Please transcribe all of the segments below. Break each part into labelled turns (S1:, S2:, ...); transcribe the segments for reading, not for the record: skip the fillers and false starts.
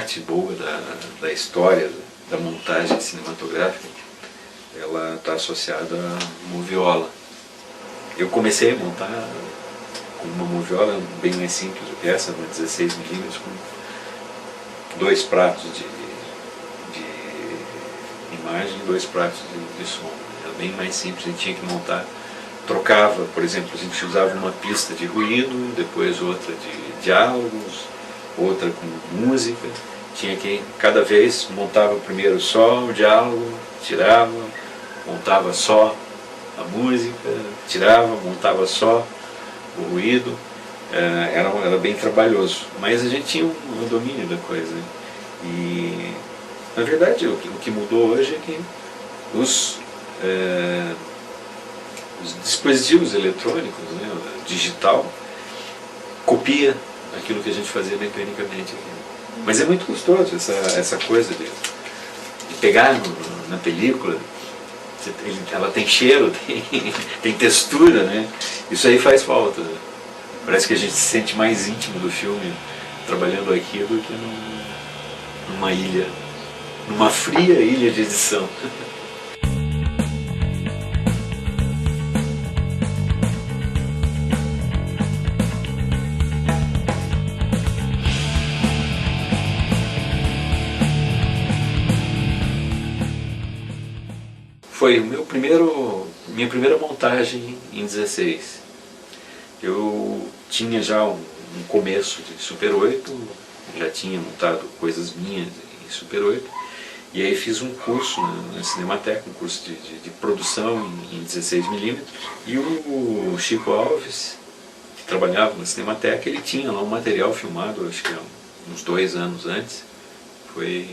S1: parte boa da história da montagem cinematográfica, ela está associada à moviola. Eu comecei a montar com uma moviola bem mais simples do que essa, uma 16mm, com 2 pratos de imagem e 2 pratos de som. Era bem mais simples, a gente tinha que montar, trocava, por exemplo, a gente usava uma pista de ruído, depois outra de diálogos, outra com música, tinha que, cada vez, montava primeiro só o diálogo, tirava, montava só a música, tirava, montava só o ruído, era bem trabalhoso, mas a gente tinha um domínio da coisa. E, na verdade, o que mudou hoje é que os dispositivos eletrônicos, né, digital, copia aquilo que a gente fazia mecanicamente aqui. Mas é muito gostoso essa coisa de pegar na película, ela tem cheiro, tem textura, né? Isso aí faz falta. Parece que a gente se sente mais íntimo do filme trabalhando aqui do que numa ilha, numa fria ilha de edição. Foi minha primeira montagem em 16. Eu tinha já um começo de Super 8, já tinha montado coisas minhas em Super 8, e aí fiz um curso na Cinemateca, um curso de produção em 16mm, e o Chico Alves, que trabalhava na Cinemateca, ele tinha lá um material filmado, acho que uns 2 anos antes, foi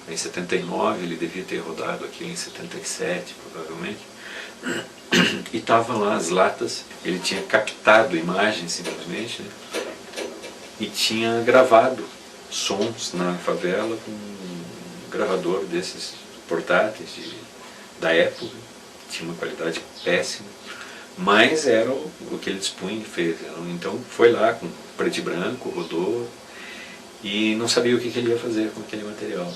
S1: em 79, ele devia ter rodado aqui em 77, provavelmente, e estavam lá as latas, ele tinha captado imagens simplesmente, né? E tinha gravado sons na favela com um gravador desses portáteis da época, tinha uma qualidade péssima, mas era o que ele dispunha e fez. Então foi lá com preto e branco, rodou, e não sabia o que ele ia fazer com aquele material.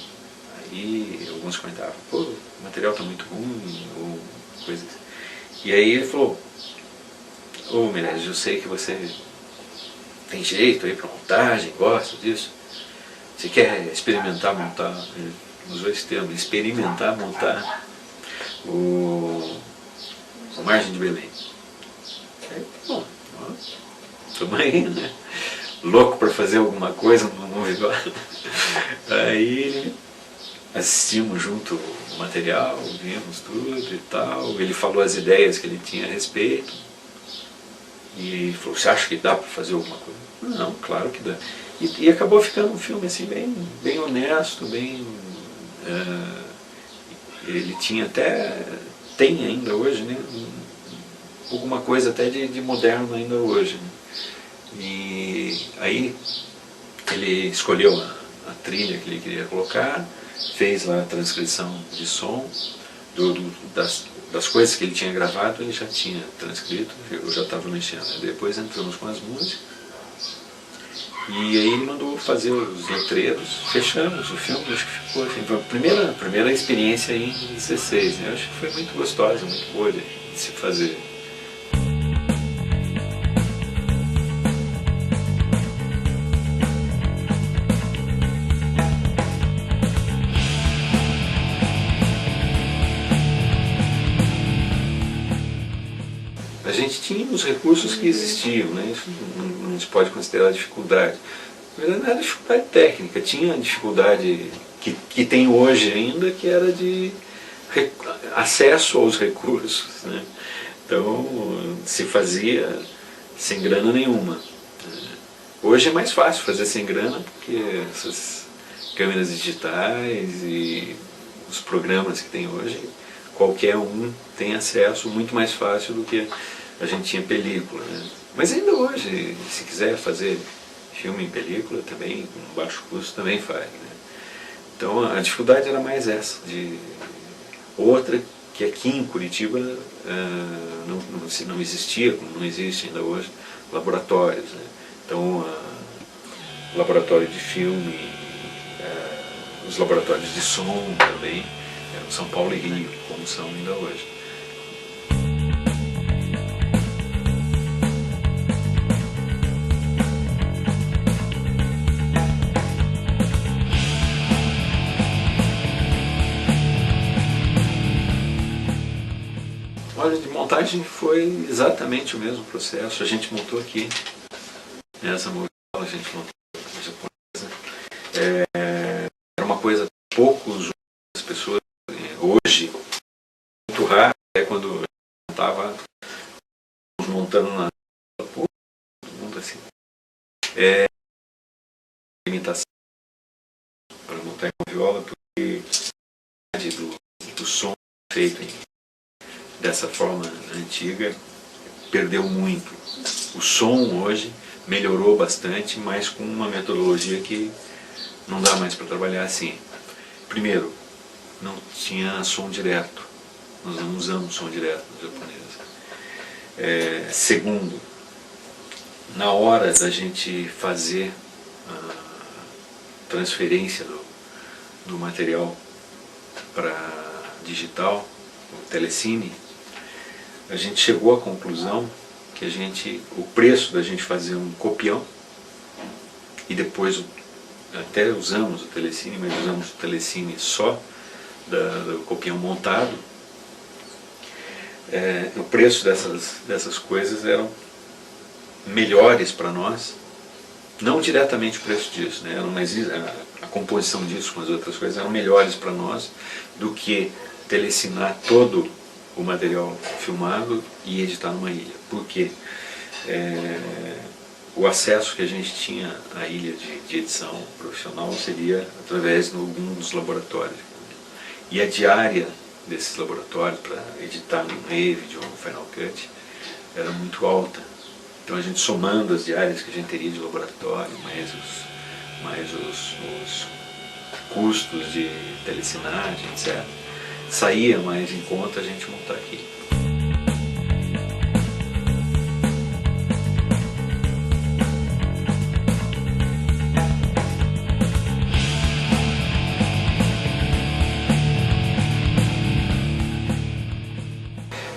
S1: Aí alguns comentavam, pô, o material está muito ruim, ou coisas. E aí ele falou, ô Meirelles, eu sei que você tem jeito aí para montagem, gosta disso. Você quer experimentar montar, ele usou esse termo, experimentar montar o Margem de Belém. Aí, bom, estamos aí, né? Louco para fazer alguma coisa no mundo. Aí assistimos junto o material, vimos tudo e tal, ele falou as ideias que ele tinha a respeito, e falou, você acha que dá para fazer alguma coisa? Não, claro que dá. E acabou ficando um filme assim bem honesto, ele tinha até, tem ainda hoje, né, alguma coisa até de moderno ainda hoje. Né? E aí ele escolheu a trilha que ele queria colocar, fez lá a transcrição de som das coisas que ele tinha gravado, ele já tinha transcrito, eu já estava mexendo. Depois entramos com as músicas, e aí ele mandou fazer os letreiros, fechamos o filme, acho que ficou assim, foi a primeira experiência aí em 16, né? Acho que foi muito gostosa, muito boa de se fazer. A gente tinha os recursos que existiam, né? Isso não se pode considerar dificuldade. Na verdade, não era dificuldade técnica, tinha a dificuldade que tem hoje ainda, que era de acesso aos recursos. Né? Então, se fazia sem grana nenhuma. Hoje é mais fácil fazer sem grana, porque essas câmeras digitais e os programas que tem hoje, qualquer um tem acesso muito mais fácil do que a gente tinha película. Né? Mas ainda hoje, se quiser fazer filme em película, também, com baixo custo, também faz. Né? Então a dificuldade era mais essa. Outra, que aqui em Curitiba não existia, como não existe ainda hoje, laboratórios. Né? Então, laboratório de filme os laboratórios de som também, eram São Paulo e Rio, como são ainda hoje. Olha, de montagem foi exatamente o mesmo processo. A gente montou aqui, nessa moviola, a gente montou a japonesa. Era uma coisa pouco usual das pessoas. Hoje, muito raro, é quando eu estava montando na todo mundo assim. Limitação para montar em moviola, porque do som feito dessa forma antiga perdeu muito. O som hoje melhorou bastante, mas com uma metodologia que não dá mais para trabalhar assim. Primeiro, não tinha som direto. Nós não usamos som direto no japonês. Segundo, na hora da gente fazer a transferência do material para digital, o telecine, a gente chegou à conclusão que o preço da gente fazer um copião, e depois até usamos o telecine, mas usamos o telecine só do copião montado, o preço dessas coisas eram melhores para nós, não diretamente o preço disso, né? A composição disso com as outras coisas eram melhores para nós do que telecinar todo o material filmado e editar numa ilha. Por quê? O acesso que a gente tinha à ilha de edição profissional seria através de algum dos laboratórios. E a diária desses laboratórios para editar no Revit ou no Final Cut era muito alta. Então a gente somando as diárias que a gente teria de laboratório, mais os custos de telecinagem, etc., saía mais em conta a gente montar aqui.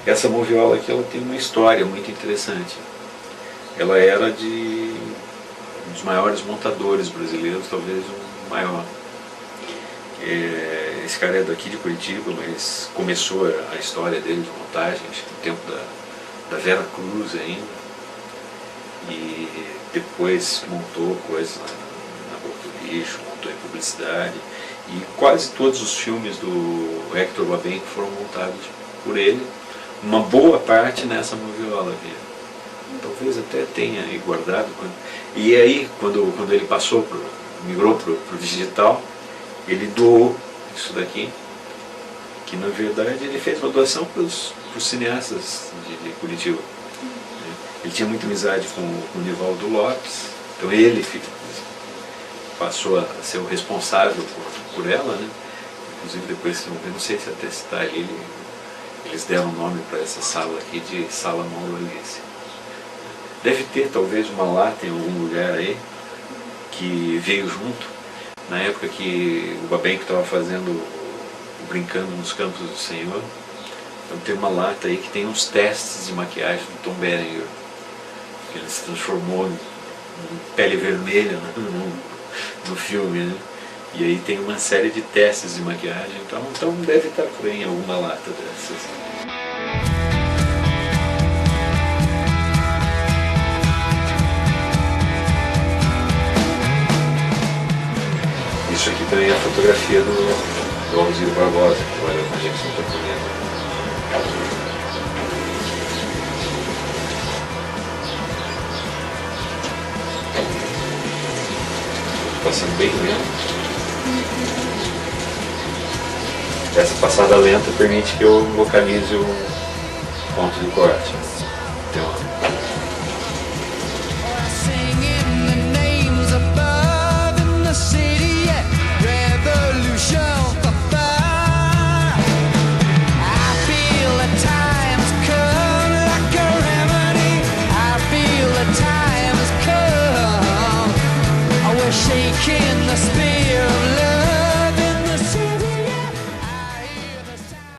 S1: Essa moviola aqui, ela tem uma história muito interessante. Ela era um dos maiores montadores brasileiros, talvez o maior. Esse cara é daqui de Curitiba, mas começou a história dele de montagem, acho que no tempo da Vera Cruz ainda. E depois montou coisas na Boca do Lixo, montou em publicidade. E quase todos os filmes do Hector Babenco foram montados por ele. Uma boa parte nessa moviola aqui. Talvez até tenha aí guardado. E aí, quando ele migrou para o digital, ele doou isso daqui, que na verdade ele fez uma doação para os cineastas de Curitiba. Ele tinha muita amizade com o Nivaldo Lopes, então ele passou a ser o responsável por ela, né? Inclusive depois, eu não sei se até citar ele, eles deram nome para essa sala aqui de Sala Mauro Alice. Deve ter talvez uma lata em algum lugar aí, que veio junto, na época que o Babenco estava fazendo o Brincando nos Campos do Senhor. Então tem uma lata aí que tem uns testes de maquiagem do Tom Berenger, que ele se transformou em Pele Vermelha no filme, né? E aí tem uma série de testes de maquiagem, então deve estar por aí em alguma lata dessas. Isso aqui também é a fotografia do Alziro Barbosa, que trabalhou com a gente no Tocumento. Passando bem lento. Essa passada lenta permite que eu localize o ponto de corte. Então,